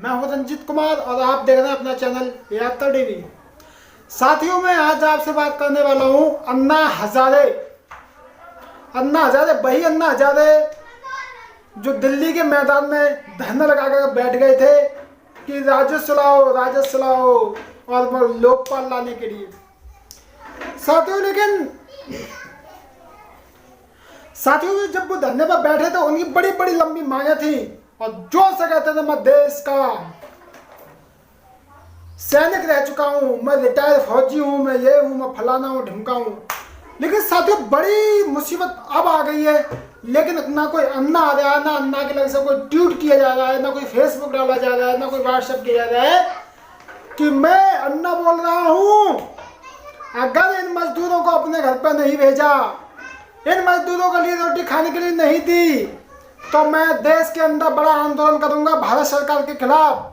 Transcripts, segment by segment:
मैं हूं रंजीत कुमार और आप देख रहे हैं अपना चैनल यात्रा टीवी। साथियों, मैं आज आपसे बात करने वाला हूं अन्ना हजारे। वही अन्ना हजारे जो दिल्ली के मैदान में धरना लगाकर बैठ गए थे कि राजस्व लाओ और वो लोकपाल लाने के लिए। साथियों जब वो धरने पर बैठे थे उनकी बड़ी बड़ी लंबी मांगे थी और जोर से कहते थे मैं देश का सैनिक रह चुका हूं, मैं रिटायर फौजी हूं, मैं ये हूं, मैं फलाना हूं, ढिमका हूं। लेकिन साथियों बड़ी मुसीबत अब आ गई है, लेकिन ना कोई अन्ना आ रहा है, ना अन्ना के लगे से कोई ट्वीट किया जा रहा है, ना कोई फेसबुक डाला जा रहा है, ना कोई व्हाट्सएप किया जा रहा है कि मैं अन्ना बोल रहा हूं। अगर इन मजदूरों को अपने घर पर नहीं भेजा, इन मजदूरों के लिए रोटी खाने के लिए नहीं दी, तो मैं देश के अंदर बड़ा आंदोलन करूंगा भारत सरकार के खिलाफ,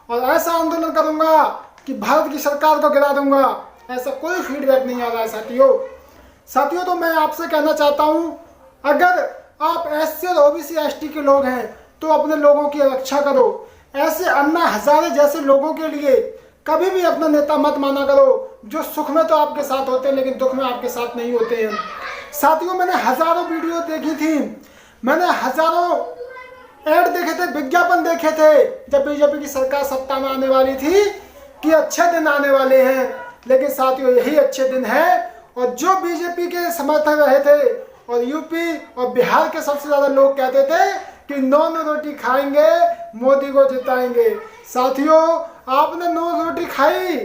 और ऐसा आंदोलन करूंगा कि भारत की सरकार को गिरा दूंगा। ऐसा कोई फीडबैक नहीं आ रहा है साथियों। तो मैं आपसे कहना चाहता हूं, अगर आप एससी और ओबीसी एसटी के लोग हैं तो अपने लोगों की रक्षा करो। ऐसे अन्ना हजारे जैसे लोगों के लिए कभी भी अपना नेता मत माना करो, जो सुख में तो आपके साथ होते हैं लेकिन दुख में आपके साथ नहीं होते हैं। साथियों, मैंने हजारों वीडियो देखी थी, मैंने हजारों ऐड देखे थे, विज्ञापन देखे थे जब बीजेपी की सरकार सत्ता में आने वाली थी कि अच्छे दिन आने वाले हैं। लेकिन साथियों यही अच्छे दिन है, और जो बीजेपी के समर्थक रहे थे और यूपी और बिहार के सबसे ज्यादा लोग कहते थे कि नॉन रोटी खाएंगे मोदी को जिताएंगे। साथियों आपने नॉन रोटी खाई,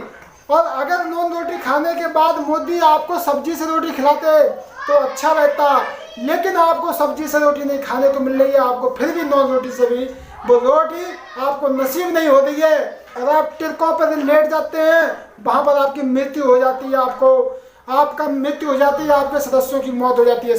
और अगर नॉन रोटी खाने के बाद मोदी आपको सब्जी से रोटी खिलाते तो अच्छा रहता, लेकिन आपको सब्जी से रोटी नहीं खाने को मिल रही है, आपको फिर भी नॉन रोटी से भी वो रोटी आपको नसीब नहीं हो रही है, और आप टिरकों पर लेट जाते हैं, वहां पर आपकी मृत्यु हो जाती है, आपका मृत्यु हो जाती है, आपके सदस्यों की मौत हो जाती है।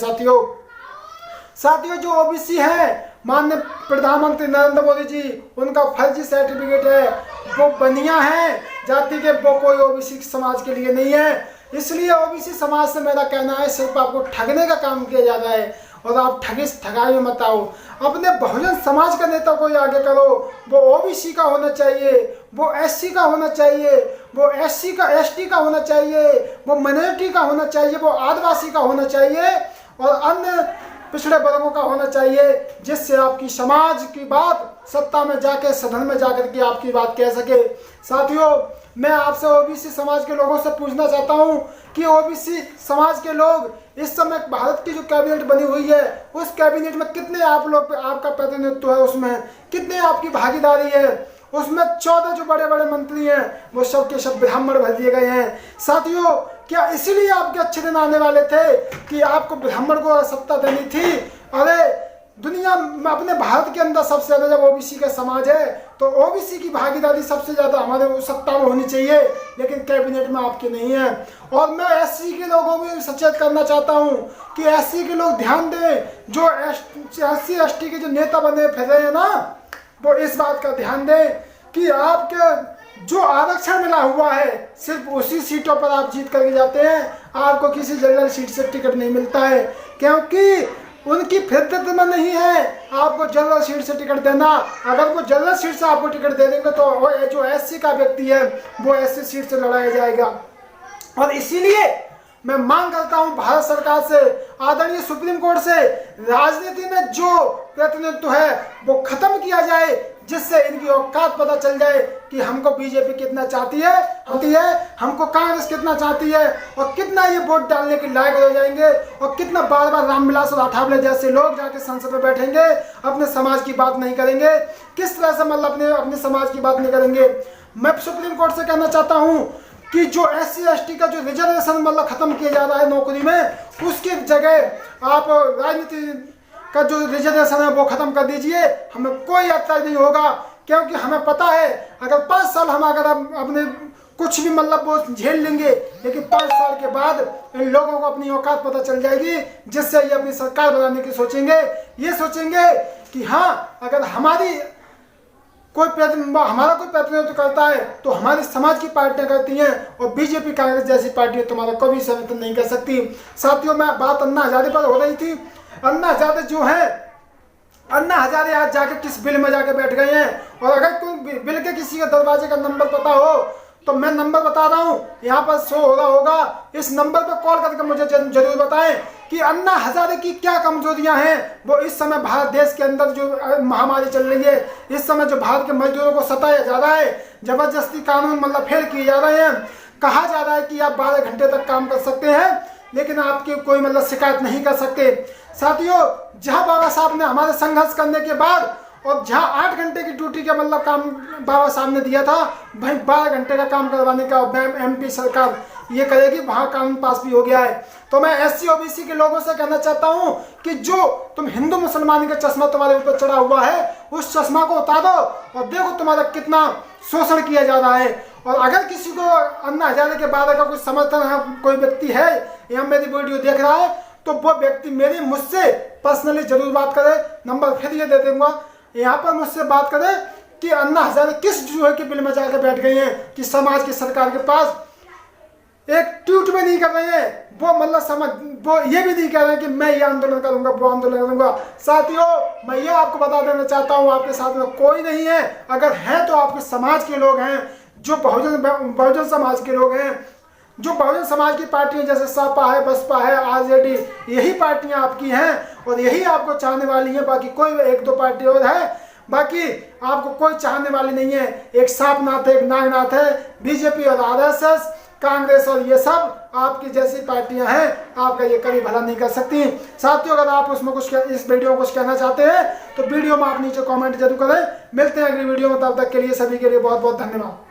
साथियों जो ओबीसी है, माननीय प्रधानमंत्री नरेंद्र मोदी जी, उनका फर्जी सर्टिफिकेट है, वो बनिया है जाति के, वो कोई ओबीसी समाज के लिए नहीं है। इसलिए ओबीसी समाज से मेरा कहना है, सिर्फ आपको ठगने का काम किया जा रहा है, और आप ठगाई में मत आओ। अपने बहुजन समाज का नेता कोई आगे करो, वो ओबीसी का होना चाहिए, वो एससी का होना चाहिए, वो एससी का एसटी का होना चाहिए, वो माइनॉरिटी का होना चाहिए, वो आदिवासी का होना चाहिए, और अन्य पिछड़े वर्गों का होना चाहिए, जिससे आपकी समाज की बात सत्ता में जाके, सदन में जाकर के आपकी बात कह सके। साथियों मैं आपसे ओबीसी समाज के लोगों से पूछना चाहता हूं कि ओबीसी समाज के लोग इस समय भारत की जो कैबिनेट बनी हुई है, उस कैबिनेट में कितने आप लोग, आपका प्रतिनिधित्व है, उसमें कितने आपकी भागीदारी है? उसमें 14 जो बड़े बड़े मंत्री हैं वो सब के सब ब्राह्मण भर दिए गए हैं। साथियों क्या इसीलिए आपके अच्छे दिन आने वाले थे कि आपको ब्राह्मण को सत्ता देनी थी? अरे दुनिया में, अपने भारत के अंदर सबसे ज्यादा जब ओबीसी का समाज है तो ओबीसी की भागीदारी सबसे ज्यादा हमारे सत्ता में होनी चाहिए, लेकिन कैबिनेट में आपकी नहीं है। और मैं एससी के लोगों को सचेत करना चाहता हूं कि एससी के लोग ध्यान दें, जो एससी एसटी के जो नेता बने फिर रहे हैं ना, वो इस बात का ध्यान दें कि आपके जो आरक्षण मिला हुआ है सिर्फ उसी सीटों पर आप जीत करके जाते हैं, आपको किसी जनरल सीट से टिकट नहीं मिलता है, क्योंकि उनकी फितरत में नहीं है आपको जनरल सीट से टिकट देना। अगर वो जनरल सीट से आपको टिकट दे देंगे तो वो जो एससी का व्यक्ति है वो एससी सीट से लड़ाया जाएगा। और इसीलिए मैं मांग करता हूं भारत सरकार से, आदरणीय सुप्रीम कोर्ट से, राजनीति में जो प्रतिनिधित्व है वो खत्म किया जाए, जिससे इनकी औकात पता चल जाए कि हमको बीजेपी कितना चाहती है, हमको कांग्रेस कितना चाहती है, और कितना ये वोट डालने के लायक हो जाएंगे, और कितना बार बार रामविलास और अठावले जैसे लोग जाके संसद में बैठेंगे, अपने समाज की बात नहीं करेंगे, किस तरह से मतलब अपने समाज की बात नहीं करेंगे। मैं सुप्रीम कोर्ट से कहना चाहता हूँ कि जो एससी एसटी का जो रिजर्वेशन मतलब खत्म किया जा रहा है नौकरी में, उसकी जगह आप राजनीति का जो रिजर्वेशन है वो खत्म कर दीजिए, हमें कोई एतराज नहीं होगा, क्योंकि हमें पता है अगर 5 साल हम अगर अपने कुछ भी मतलब वो झेल लेंगे, लेकिन 5 साल के बाद इन लोगों को अपनी औकात पता चल जाएगी, जिससे ये अपनी सरकार बनाने की सोचेंगे। ये सोचेंगे कि हाँ अगर हमारा कोई प्रतिनिधित्व करता है तो हमारे समाज की पार्टियां करती हैं, और बीजेपी कांग्रेस जैसी पार्टियां तुम्हारा कभी समर्थन नहीं कर सकती। साथियों मैं बात अन्ना हजारे पर हो रही थी। अन्ना हजारे जो है अन्ना हजारे आज जाके किस बिल में जाके बैठ गए हैं। और अगर कोई बिल के किसी के दरवाजे का नंबर पता हो तो मैं नंबर बता रहा हूँ, यहाँ पर शो हो रहा होगा, इस नंबर पर कॉल करके मुझे जरूर बताएं कि अन्ना हजारे की क्या कमजोरियां हैं। वो इस समय भारत देश के अंदर जो महामारी चल रही है, इस समय जो भारत के मजदूरों को सताया जा रहा है, जबरदस्ती कानून मतलब फेल किए जा रहे हैं, कहा जा रहा है कि आप 12 घंटे तक काम कर सकते हैं लेकिन आपकी कोई मतलब शिकायत नहीं कर सकते। साथियों, जहां बाबा साहब ने हमारे संघर्ष करने के बाद और जहां 8 घंटे की ड्यूटी का मतलब काम बाबा साहब ने दिया था, भाई 12 घंटे का काम करवाने का एमपी सरकार ये करेगी, वहां कानून पास भी हो गया है। तो मैं SC OBC के लोगों से कहना चाहता हूं कि जो तुम हिंदू मुसलमान का चश्मा तुम्हारे ऊपर चढ़ा हुआ है, उस चश्मा को उतार दो और देखो तुम्हारा कितना शोषण किया जा रहा है। और अगर किसी को अन्ना हजारे के बारे का कोई समर्थन है, कोई व्यक्ति है या मेरी वीडियो देख रहा है, तो वो व्यक्ति मुझसे पर्सनली जरूर बात करे। नंबर फिर ये दे दूंगा, यहाँ पर मुझसे बात करें कि अन्ना हजारे किस जुए के बिल में जाकर बैठ गई हैं कि समाज की सरकार के पास एक ट्वीट में नहीं कर रहे हैं। वो मतलब वो ये भी नहीं कह रहे हैं कि मैं ये आंदोलन करूंगा, वो आंदोलन करूंगा। साथियों, मैं ये आपको बता देना चाहता हूँ, आपके साथ में कोई नहीं है। अगर है तो आपके समाज के लोग हैं, जो बहुजन समाज के लोग हैं, जो बहुजन समाज की पार्टियां जैसे सपा है, बसपा है, RJD, यही पार्टियां आपकी हैं और यही आपको चाहने वाली हैं। बाकी कोई 1-2 पार्टी और है, बाकी आपको कोई चाहने वाली नहीं है। एक सांपनाथ है, एक नागनाथ है, बीजेपी और RSS, कांग्रेस और ये सब आपकी जैसी पार्टियां हैं, आपका ये कभी भला नहीं कर सकती। साथियों, अगर आप उसमें कुछ इस वीडियो में कुछ कहना चाहते हैं तो वीडियो में आप नीचे कमेंट जरूर करें। मिलते हैं अगली वीडियो में, तब तक के लिए सभी के लिए बहुत बहुत धन्यवाद।